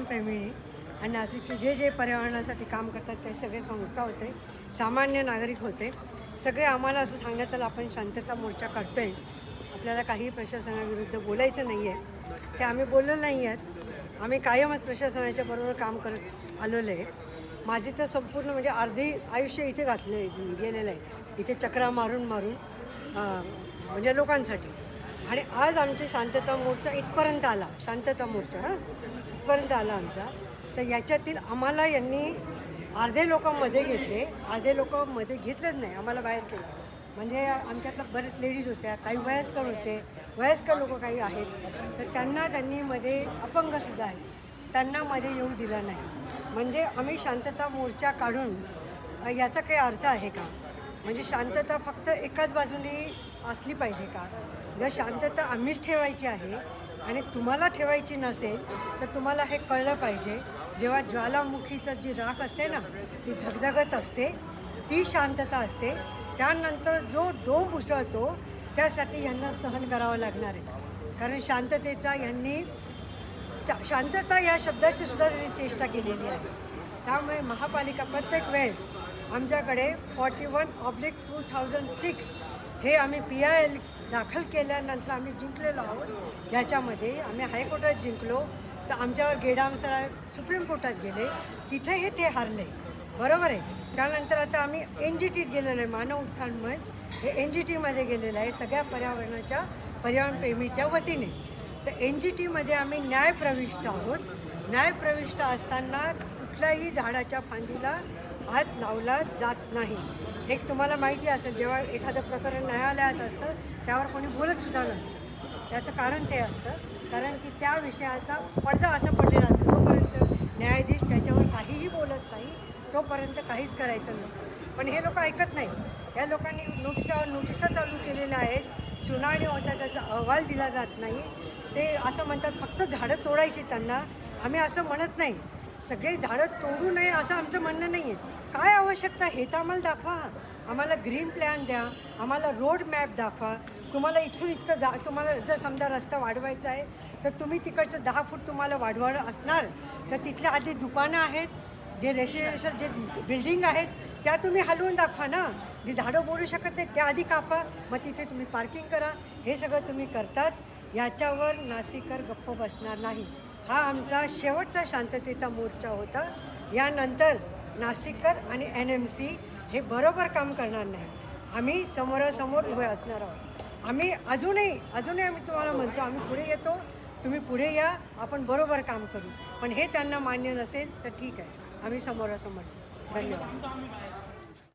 पर्यावरणप्रेमी आणि नाशिकचे जे जे पर्यावरणासाठी काम करतात ते सगळे संस्था होते, सामान्य नागरिक होते. सगळे आम्हाला असं सांगण्यात आलं आपण शांतता मोर्चा काढतो आहे, आपल्याला काही प्रशासनाविरुद्ध बोलायचं नाही आहे. ते आम्ही बोललो नाही आहेत. आम्ही कायमच प्रशासनाच्या बरोबर काम करत आलेलो आहे. माझी तर संपूर्ण म्हणजे अर्धी आयुष्य इथे गेलेलं आहे, इथे चक्रा मारून मारून म्हणजे लोकांसाठी. आणि आज आमचे शांतता मोर्चा इथपर्यंत आला, शांतता मोर्चा इथपर्यंत आला आमचा. तर याच्यातील आम्हाला यांनी अर्धे लोक मध्ये घेतले, अर्धे लोक मध्ये घेतलेच नाही, आम्हाला बाहेर केलं. म्हणजे आमच्यातल्या बरेच लेडीज होत्या, काही वयस्कर होते, वयस्कर लोक काही आहेत, तर त्यांनी मध्ये अपंगसुद्धा आहेत, त्यांना मध्ये येऊ दिलं नाही. म्हणजे आम्ही शांतता मोर्चा काढून याचा काही अर्थ आहे का? म्हणजे शांतता फक्त एकाच बाजूने असली पाहिजे का? जर शांतता आम्हीच ठेवायची आहे आणि तुम्हाला ठेवायची नसेल तर तुम्हाला हे कळलं पाहिजे. जेव्हा ज्वालामुखीचं जी राख असते ना, ती धगधगत असते, ती शांतता असते. त्यानंतर जो डोंब उसळतो त्यासाठी यांना सहन करावं लागणार आहे. कारण शांततेचा यांनी शांतता या शब्दाची सुद्धा त्यांनी चेष्टा केलेली आहे. त्यामुळे महापालिका प्रत्येक वेळेस आमच्याकडे 41/2006 हे आम्ही PIL दाखल केल्यानंतर आम्ही जिंकलेलो आहोत. याच्यामध्ये आम्ही हायकोर्टात जिंकलो, तर आमच्यावर गेडामसरा सुप्रीम कोर्टात गेले, तिथेही ते हारले, बरोबर आहे. त्यानंतर आता आम्ही NGTत गेलेलो आहे, मानव उत्थान मंच हे NGTमध्ये गेलेलं आहे सगळ्या पर्यावरणप्रेमीच्या वतीने. तर NGTमध्ये आम्ही न्यायप्रविष्ट आहोत. न्यायप्रविष्ट असताना कुठल्याही झाडाच्या फांदीला हात लावला जात नाही. एक तुम्हाला माहिती असेल, जेव्हा एखादं प्रकरण न्यायालयात असतं त्यावर कोणी बोलतसुद्धा नसतं. त्याचं कारण ते असतं, कारण की त्या विषयाचा पडदा असा पडलेला असतो, तोपर्यंत न्यायाधीश त्याच्यावर काहीही बोलत नाही, तोपर्यंत काहीच करायचं नसतं. पण हे लोक ऐकत नाही. या लोकांनी नोटिसा चालू केलेल्या आहेत, सुनावणी होता त्याचा अहवाल दिला जात नाही. ते असं म्हणतात फक्त झाडं तोडायची त्यांना. आम्ही असं म्हणत नाही, सगळे झाडं तोडू नये असं आमचं म्हणणं नाही आहे. काय आवश्यकता हे तर आम्हाला दाखवा. आम्हाला ग्रीन प्लॅन द्या, आम्हाला रोड मॅप दाखवा. तुम्हाला इथून इतकं तुम्हाला जर समजा रस्ता वाढवायचा आहे तर तुम्ही तिकडचं 10 फूट तुम्हाला वाढवायला असणार, तर तिथल्या आधी दुकानं आहेत, जे रेसिडेन्शियल जे बिल्डिंग आहेत त्या तुम्ही हलवून दाखवा ना. जी झाडं बोलू शकत नाही त्या आधी कापा, मग तिथे तुम्ही पार्किंग करा. हे सगळं तुम्ही करतात, याच्यावर नाशिककर गप्प बसणार नाही. हा आमचा शेवटचा शांततेचा मोर्चा होता. यानंतर नाशिककर आणि NMC हे बरोबर काम करणार नाही. आम्ही समोरासमोर उभे असणार आहोत. आम्ही अजूनही आम्ही तुम्हाला म्हणतो, आम्ही पुढे येतो, तुम्ही पुढे या, आपण बरोबर काम करू. पण हे त्यांना मान्य नसेल तर ठीक आहे, आम्ही समोरासमोर. धन्यवाद.